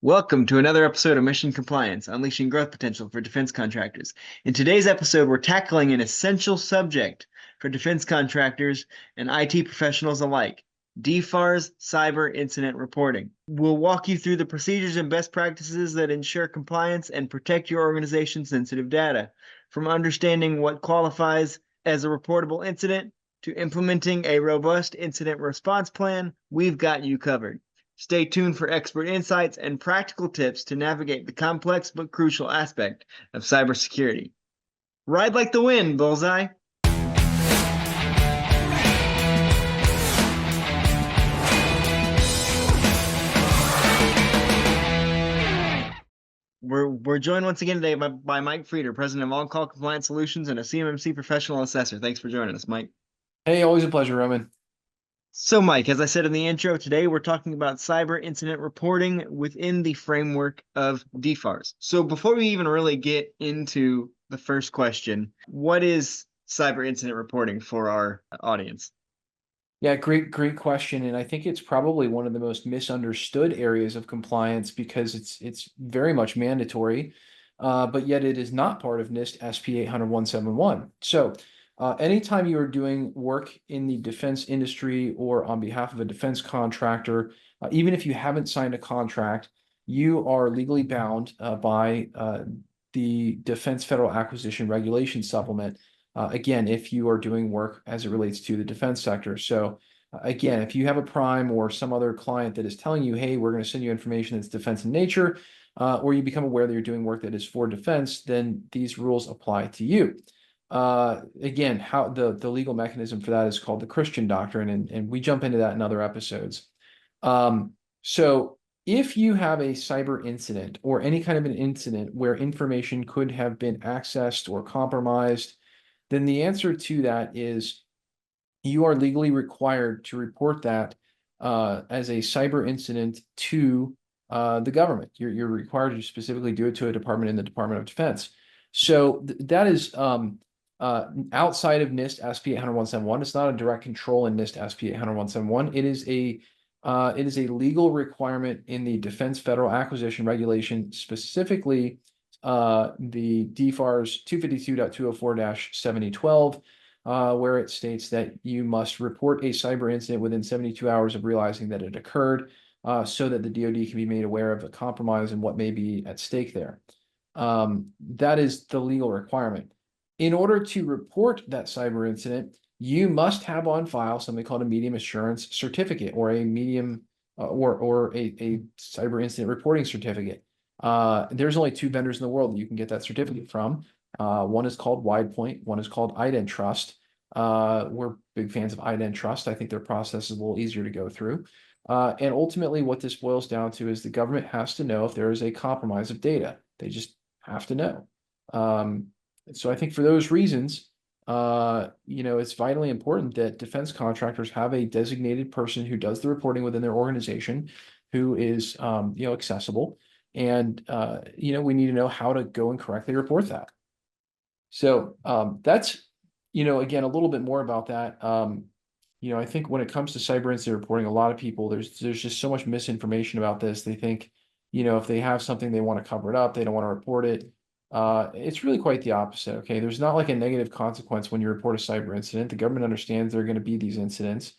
Welcome to another episode of Mission Compliance, Unleashing Growth Potential for Defense Contractors. In today's episode, we're tackling an essential subject for defense contractors and IT professionals alike, DFARS Cyber Incident Reporting. We'll walk you through the procedures and best practices that ensure compliance and protect your organization's sensitive data. From understanding what qualifies as a reportable incident to implementing a robust incident response plan, we've got you covered. Stay tuned for expert insights and practical tips to navigate the complex but crucial aspect of cybersecurity. Ride like the wind, Bullseye! We're joined once again today by Mike Frieder, President of On-Call Compliance Solutions and a CMMC Professional Assessor. Thanks for joining us, Mike. Hey, always a pleasure, Roman. So, Mike, as I said in the intro, today we're talking about cyber incident reporting within the framework of DFARS. So before we even really get into the first question, what is cyber incident reporting for our audience? Yeah, great question. And I think it's probably one of the most misunderstood areas of compliance because it's very much mandatory, but yet it is not part of NIST SP 800-171. So anytime you are doing work in the defense industry or on behalf of a defense contractor, even if you haven't signed a contract, you are legally bound by the Defense Federal Acquisition Regulation Supplement. Again, if you are doing work as it relates to the defense sector. So again, if you have a prime or some other client that is telling you, hey, we're going to send you information that's defense in nature, or you become aware that you're doing work that is for defense, then these rules apply to you. Again, how the legal mechanism for that is called the Christian doctrine, and we jump into that in other episodes. So if you have a cyber incident or any kind of an incident where information could have been accessed or compromised, then the answer to that is you are legally required to report that as a cyber incident to the government. You're required to specifically do it to a department in the Department of Defense. So that is outside of NIST SP 800-171. It's not a direct control in NIST SP 800-171. It is a legal requirement in the Defense Federal Acquisition Regulation, specifically the DFARS 252.204-7012, where it states that you must report a cyber incident within 72 hours of realizing that it occurred, so that the DoD can be made aware of a compromise and what may be at stake there. That is the legal requirement. In order to report that cyber incident, you must have on file something called a medium assurance certificate or a medium or a cyber incident reporting certificate. There's only two vendors in the world that you can get that certificate from. One is called WidePoint, one is called IdenTrust. We're big fans of IdenTrust. I think their process is a little easier to go through. And ultimately what this boils down to is the government has to know if there is a compromise of data. They just have to know. So I think for those reasons, it's vitally important that defense contractors have a designated person who does the reporting within their organization, who is, accessible. And, we need to know how to go and correctly report that. So that's, again, a little bit more about that. I think when it comes to cyber incident reporting, a lot of people, there's just so much misinformation about this. They think, if they have something, they want to cover it up. They don't want to report it. It's really quite the opposite. Okay. There's not like a negative consequence when you report a cyber incident. The government understands there are going to be these incidents.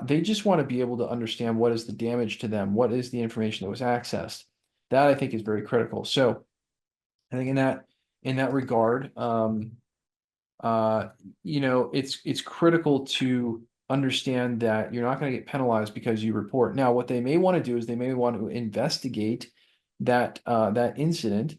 They just want to be able to understand what is the damage to them. What is the information that was accessed? That I think is very critical. So I think in that regard, it's critical to understand that you're not going to get penalized because you report. Now, what they may want to do is they may want to investigate that incident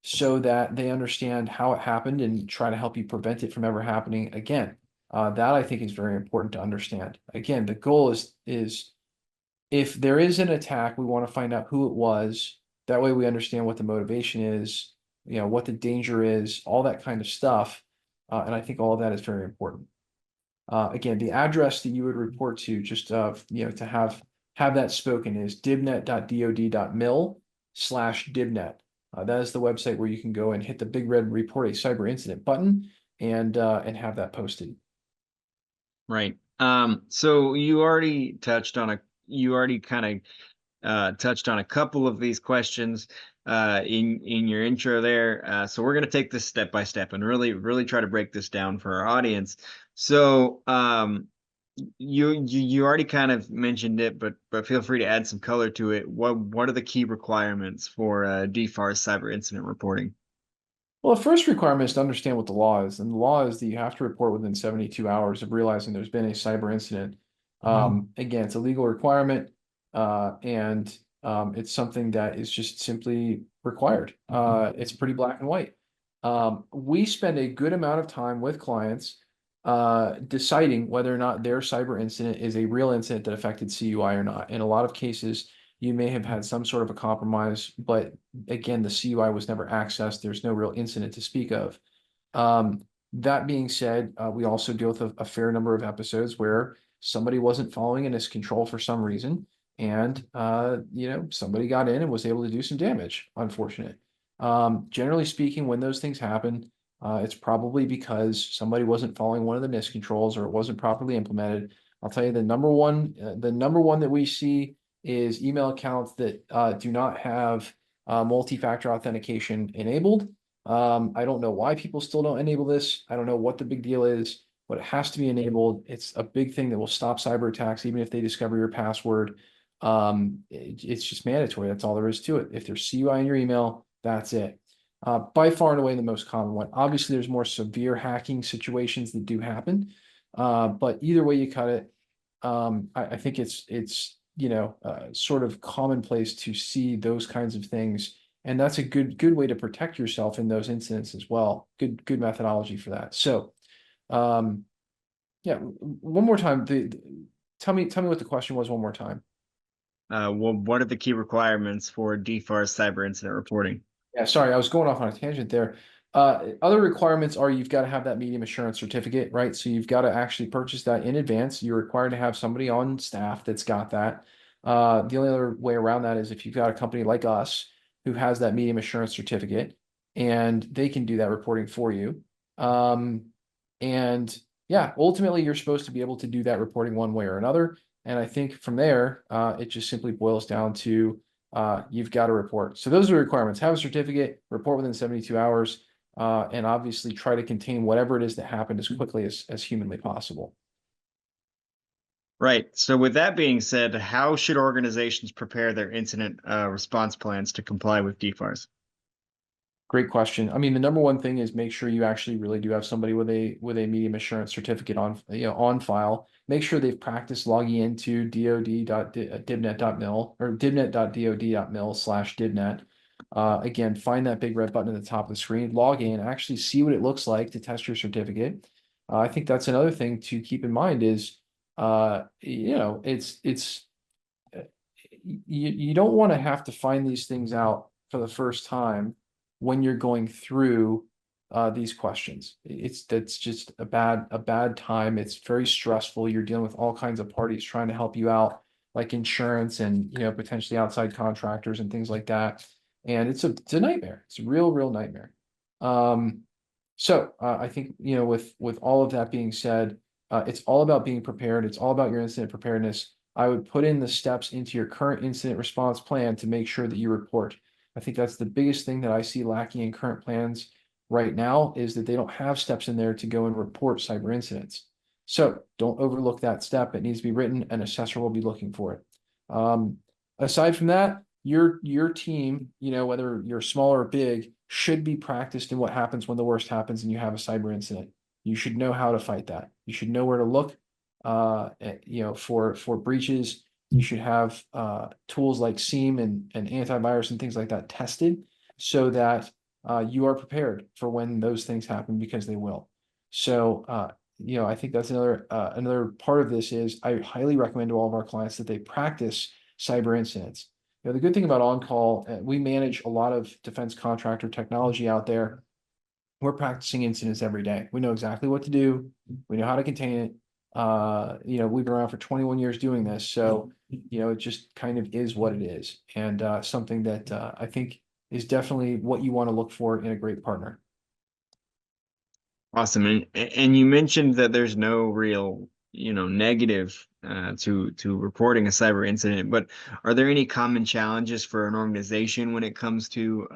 so that they understand how it happened and try to help you prevent it from ever happening again. That I think is very important to understand. Again, the goal is if there is an attack, we want to find out who it was. That way we understand what the motivation is, what the danger is, all that kind of stuff. And I think all of that is very important. Again, the address that you would report to, just to have that spoken, is dibnet.dod.mil/dibnet. That is the website where you can go and hit the big red report a cyber incident button and have that posted. Right. So you already touched on you already kind of touched on a couple of these questions in your intro there. So we're going to take this step by step and really try to break this down for our audience. So you already kind of mentioned it, but feel free to add some color to it. What are the key requirements for DFARS cyber incident reporting? Well, the first requirement is to understand what the law is, and the law is that you have to report within 72 hours of realizing there's been a cyber incident. Again, it's a legal requirement, and it's something that is just simply required. It's pretty black and white. We spend a good amount of time with clients deciding whether or not their cyber incident is a real incident that affected CUI or not. In a lot of cases, you may have had some sort of a compromise, but again, the CUI was never accessed. There's no real incident to speak of. That being said, we also deal with a fair number of episodes where somebody wasn't following a NIST control for some reason, and somebody got in and was able to do some damage. Unfortunate. Generally speaking, when those things happen, it's probably because somebody wasn't following one of the NIST controls or it wasn't properly implemented. I'll tell you the number one that we see is email accounts that do not have multi-factor authentication enabled. I don't know why people still don't enable this. I don't know what the big deal is, but it has to be enabled. It's a big thing that will stop cyber attacks, even if they discover your password. It's just mandatory. That's all there is to it. If there's CUI in your email, that's it. By far and away the most common one. Obviously, there's more severe hacking situations that do happen, but either way you cut it, I think it's sort of commonplace to see those kinds of things, and that's a good way to protect yourself in those incidents as well. Good methodology for that. So, yeah, one more time. Tell me what the question was one more time. Well, what are the key requirements for DFARS cyber incident reporting? Yeah, sorry, I was going off on a tangent there. Other requirements are you've got to have that medium assurance certificate, right? So you've got to actually purchase that in advance. You're required to have somebody on staff that's got that. The only other way around that is if you've got a company like us who has that medium assurance certificate and they can do that reporting for you. And yeah, ultimately you're supposed to be able to do that reporting one way or another. And I think from there, it just simply boils down to you've got to report. So those are the requirements. Have a certificate, report within 72 hours, and obviously try to contain whatever it is that happened as quickly as humanly possible. Right. So with that being said, how should organizations prepare their incident response plans to comply with DFARS? Great question. I mean, the number one thing is make sure you actually really do have somebody with a medium assurance certificate on file. Make sure they've practiced logging into dod.dibnet.mil or dibnet.dod.mil/dibnet. Again, find that big red button at the top of the screen, log in, actually see what it looks like to test your certificate. I think that's another thing to keep in mind is, you don't want to have to find these things out for the first time when you're going through these questions. That's just a bad time. It's very stressful. You're dealing with all kinds of parties trying to help you out, like insurance and potentially outside contractors and things like that. And it's a nightmare. It's a real nightmare. So I think with all of that being said, it's all about being prepared. It's all about your incident preparedness. I would put in the steps into your current incident response plan to make sure that you report. I think that's the biggest thing that I see lacking in current plans right now is that they don't have steps in there to go and report cyber incidents. So don't overlook that step. It needs to be written. An assessor will be looking for it. Aside from that, your team, whether you're small or big, should be practiced in what happens when the worst happens and you have a cyber incident. You should know how to fight that. You should know where to look for breaches. You should have tools like SIEM and antivirus and things like that tested so that you are prepared for when those things happen because they will. So I think that's another part of this is I highly recommend to all of our clients that they practice cyber incidents. The good thing about on-call, we manage a lot of defense contractor technology out there. We're practicing incidents every day. We know exactly what to do. We know how to contain it. We've been around for 21 years doing this. So, it just kind of is what it is. And something that I think is definitely what you want to look for in a great partner. Awesome. And you mentioned that there's no real, negative to reporting a cyber incident. But are there any common challenges for an organization when it comes to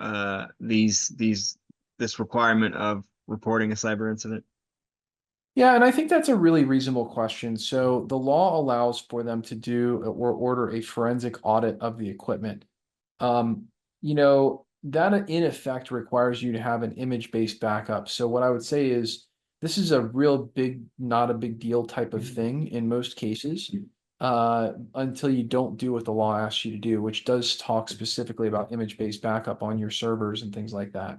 this requirement of reporting a cyber incident? Yeah, and I think that's a really reasonable question. So the law allows for them to do or order a forensic audit of the equipment. Um, that in effect requires you to have an image-based backup. So what I would say is this is a real big, not a big deal type of thing in most cases, until you don't do what the law asks you to do, which does talk specifically about image-based backup on your servers and things like that.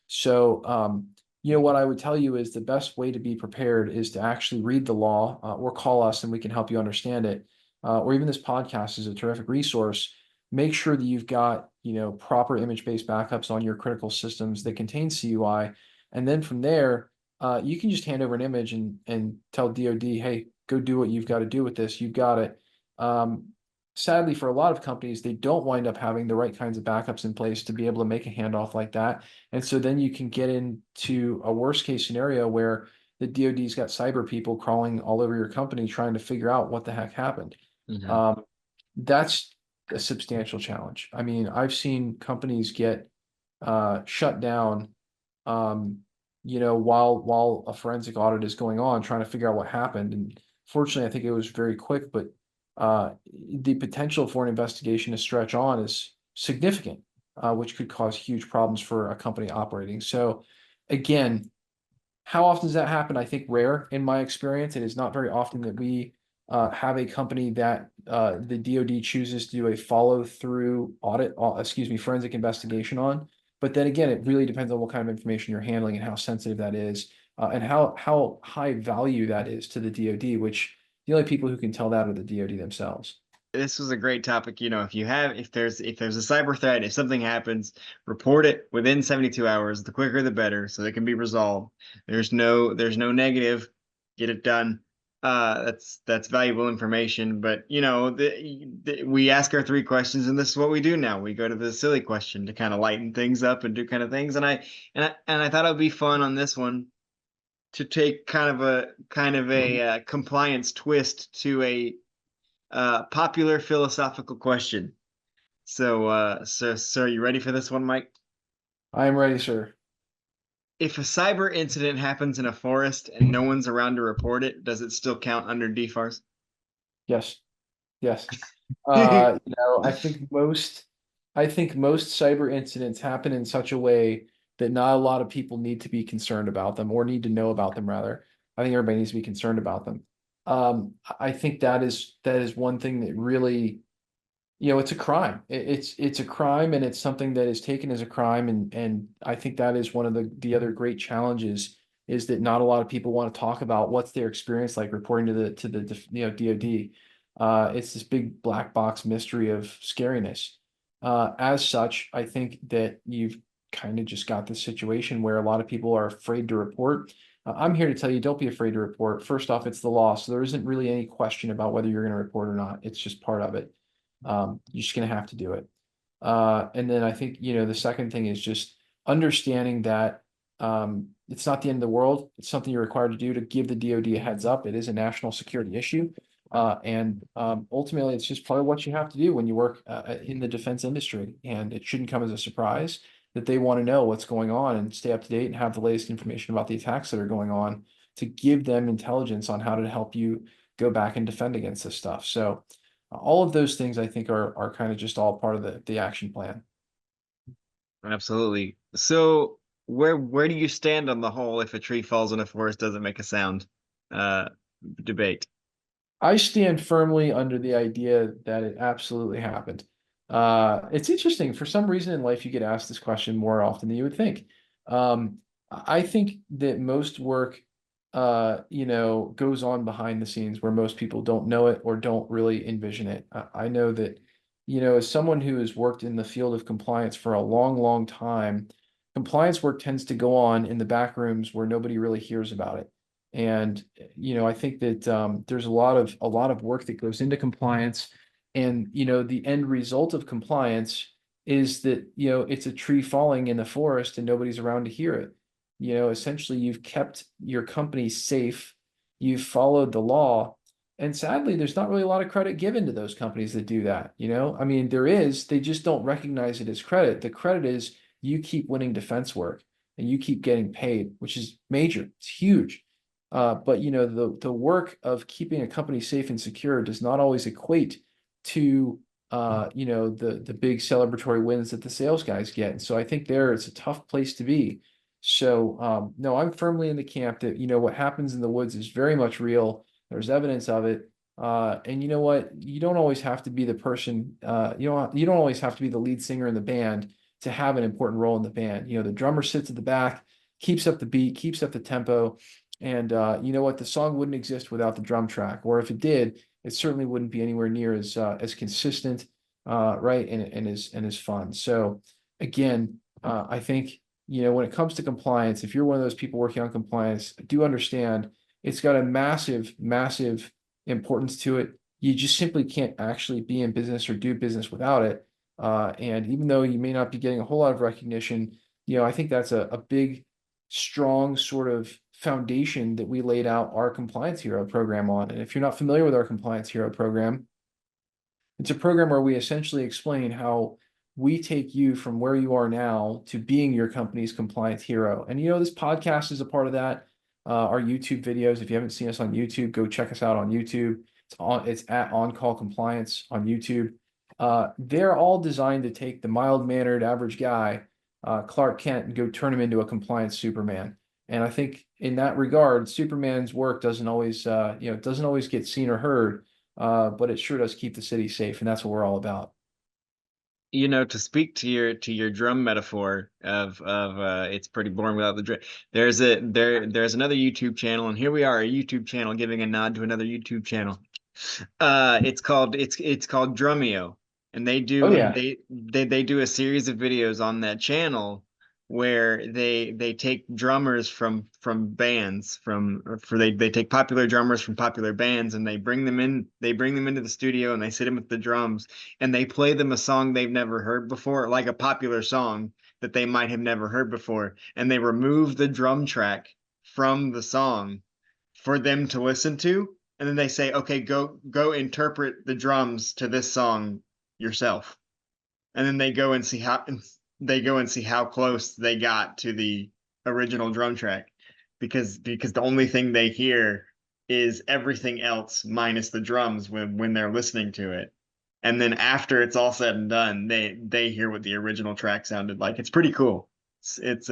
So, what I would tell you is the best way to be prepared is to actually read the law, or call us and we can help you understand it. Or even this podcast is a terrific resource. Make sure that you've got, proper image-based backups on your critical systems that contain CUI. And then from there, you can just hand over an image and tell DoD, hey, go do what you've got to do with this. You've got it. Um, Sadly, for a lot of companies, they don't wind up having the right kinds of backups in place to be able to make a handoff like that. And so then you can get into a worst case scenario where the DoD's got cyber people crawling all over your company trying to figure out what the heck happened. Mhm. Um, that's a substantial challenge. I mean, I've seen companies get shut down, while a forensic audit is going on, trying to figure out what happened. And fortunately, I think it was very quick, but the potential for an investigation to stretch on is significant, which could cause huge problems for a company operating. So, again, how often does that happen? I think rare in my experience. It is not very often that we have a company that the DoD chooses to do a follow through audit, forensic investigation on. But then again, it really depends on what kind of information you're handling and how sensitive that is, and how high value that is to the DoD, which the only people who can tell that are the DoD themselves. This was a great topic. If there's a cyber threat, if something happens, report it within 72 hours. The quicker the better, so it can be resolved. There's no negative. Get it done. That's valuable information. But we ask our three questions, and this is what we do now. We go to the silly question to kind of lighten things up and do kind of things. And I thought it would be fun on this one to take kind of a compliance twist to a popular philosophical question. So, are you ready for this one, Mike? I am ready, sir. If a cyber incident happens in a forest and no one's around to report it, does it still count under DFARS? Yes. Yes. I think most cyber incidents happen in such a way that not a lot of people need to be concerned about them or need to know about them rather. I think everybody needs to be concerned about them. I think that is one thing that really, it's a crime. It's a crime and it's something that is taken as a crime. And I think that is one of the other great challenges is that not a lot of people want to talk about what's their experience like reporting to the DoD. It's this big black box mystery of scariness. As such, I think that you've kind of just got this situation where a lot of people are afraid to report. I'm here to tell you, don't be afraid to report. First off, it's the law, so there isn't really any question about whether you're going to report or not. It's just part of it. You're just going to have to do it. And then I think, the second thing is just understanding that it's not the end of the world. It's something you're required to do to give the DoD a heads up. It is a national security issue. And ultimately, it's just part of what you have to do when you work in the defense industry. And it shouldn't come as a surprise that they want to know what's going on and stay up to date and have the latest information about the attacks that are going on to give them intelligence on how to help you go back and defend against this stuff. So all of those things I think are kind of just all part of the action plan. Absolutely. So, where do you stand on the whole if a tree falls in a forest doesn't make a sound uh, debate? I stand firmly under the idea that it absolutely happened. It's interesting. For some reason in life, you get asked this question more often than you would think. I think that most work, goes on behind the scenes where most people don't know it or don't really envision it. I know that, as someone who has worked in the field of compliance for a long, long time, compliance work tends to go on in the back rooms where nobody really hears about it. And I think that there's a lot of work that goes into compliance, and the end result of compliance is that it's a tree falling in the forest and nobody's around to hear it. Essentially, you've kept your company safe. you've followed the law. And sadly, there's not really a lot of credit given to those companies that do that. I mean, there is, they just don't recognize it as credit. The credit is you keep winning defense work and you keep getting paid, which is major. It's huge. But the work of keeping a company safe and secure does not always equate to the big celebratory wins that the sales guys get. And so I think it's a tough place to be. So no, I'm firmly in the camp that what happens in the woods is very much real. There's evidence of it. And you know what? You don't always have to be the person, you don't always have to be the lead singer in the band to have an important role in the band. The drummer sits at the back, keeps up the beat, keeps up the tempo. And you know what? The song wouldn't exist without the drum track, or if it did, it certainly wouldn't be anywhere near as consistent, right? And as fun. So again, I think when it comes to compliance, if you're one of those people working on compliance, do understand it's got a massive, massive importance to it. You just simply can't actually be in business or do business without it. And even though you may not be getting a whole lot of recognition, I think that's a big, strong sort of foundation that we laid out our Compliance Hero program on. And if you're not familiar with our Compliance Hero program, it's a program where we essentially explain how we take you from where you are now to being your company's compliance hero. And this podcast is a part of that. Our YouTube videos, if you haven't seen us on YouTube, go check us out on YouTube. It's at On Call Compliance on YouTube. They're all designed to take the mild-mannered average guy, Clark Kent, and go turn him into a compliance Superman. And I think in that regard, Superman's work doesn't always get seen or heard, but it sure does keep the city safe, and that's what we're all about. To speak to your drum metaphor of it's pretty boring without the drum. There's another YouTube channel, and here we are, a YouTube channel giving a nod to another YouTube channel. It's called Drumeo, and they do they do a series of videos on that channel where they take drummers from bands they take popular drummers from popular bands, and they bring them into the studio, and they sit them with the drums, and they play them a song they've never heard before, like a popular song that they might have never heard before, and they remove the drum track from the song for them to listen to, and then they say, okay, go interpret the drums to this song yourself, and then they go and see how close they got to the original drum track, because the only thing they hear is everything else minus the drums when they're listening to it. And then after it's all said and done, they hear what the original track sounded like. It's pretty cool. It's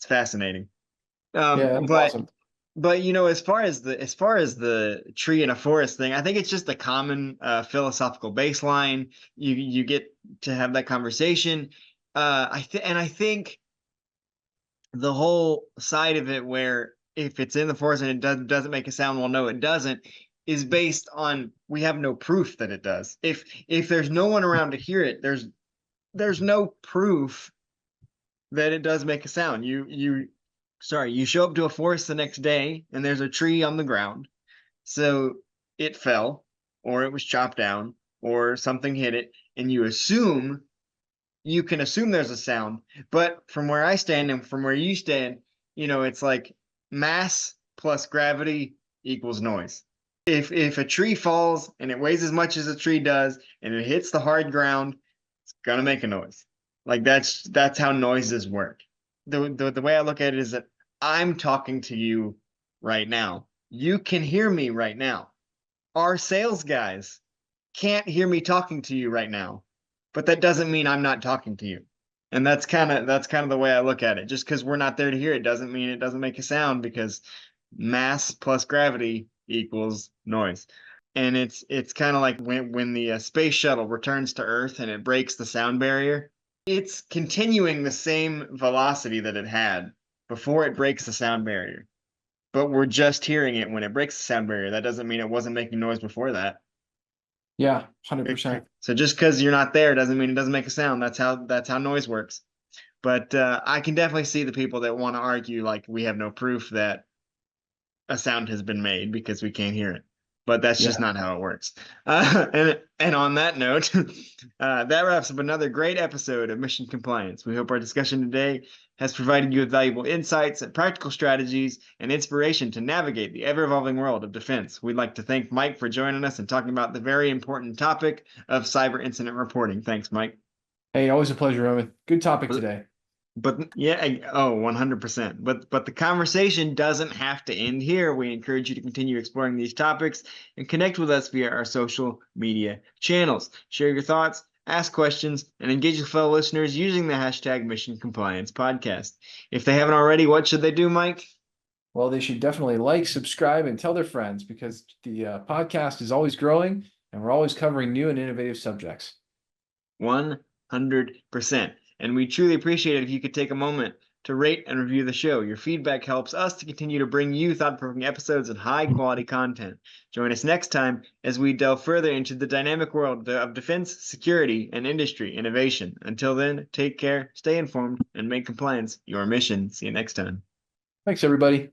fascinating. Yeah, that's But awesome. as far as the tree in a forest thing, I think it's just a common philosophical baseline. You get to have that conversation. I think the whole side of it, where if it's in the forest and it doesn't make a sound, well, no, it doesn't, is based on we have no proof that it does. If there's no one around to hear it, there's no proof that it does make a sound. You show up to a forest the next day and there's a tree on the ground. So it fell, or it was chopped down, or something hit it, and you can assume there's a sound. But from where I stand and from where you stand, it's like mass plus gravity equals noise. If a tree falls and it weighs as much as a tree does and it hits the hard ground, it's gonna make a noise. Like that's how noises work. The way I look at it is that I'm talking to you right now. You can hear me right now. Our sales guys can't hear me talking to you right now, but that doesn't mean I'm not talking to you. And that's kind of the way I look at it. Just because we're not there to hear it doesn't mean it doesn't make a sound, because mass plus gravity equals noise. And it's kind of like when the space shuttle returns to Earth and it breaks the sound barrier. It's continuing the same velocity that it had before it breaks the sound barrier, but we're just hearing it when it breaks the sound barrier. That doesn't mean it wasn't making noise before that. Yeah, 100%. So just because you're not there doesn't mean it doesn't make a sound. That's how noise works. But I can definitely see the people that want to argue like we have no proof that a sound has been made because we can't hear it. but that's just Yeah. not how it works. And on that note, that wraps up another great episode of Mission Compliance. We hope our discussion today has provided you with valuable insights and practical strategies and inspiration to navigate the ever-evolving world of defense. We'd like to thank Mike for joining us and talking about the very important topic of cyber incident reporting. Thanks, Mike. Hey, always a pleasure, Roman. Good topic today. But yeah, oh, 100%. But the conversation doesn't have to end here. We encourage you to continue exploring these topics and connect with us via our social media channels. Share your thoughts, ask questions, and engage with fellow listeners using the hashtag Mission Compliance Podcast. If they haven't already, what should they do, Mike? Well, they should definitely like, subscribe, and tell their friends because the podcast is always growing and we're always covering new and innovative subjects. 100%. And we truly appreciate it if you could take a moment to rate and review the show. Your feedback helps us to continue to bring you thought-provoking episodes and high-quality content. Join us next time as we delve further into the dynamic world of defense, security, and industry innovation. Until then, take care, stay informed, and make compliance your mission. See you next time. Thanks, everybody.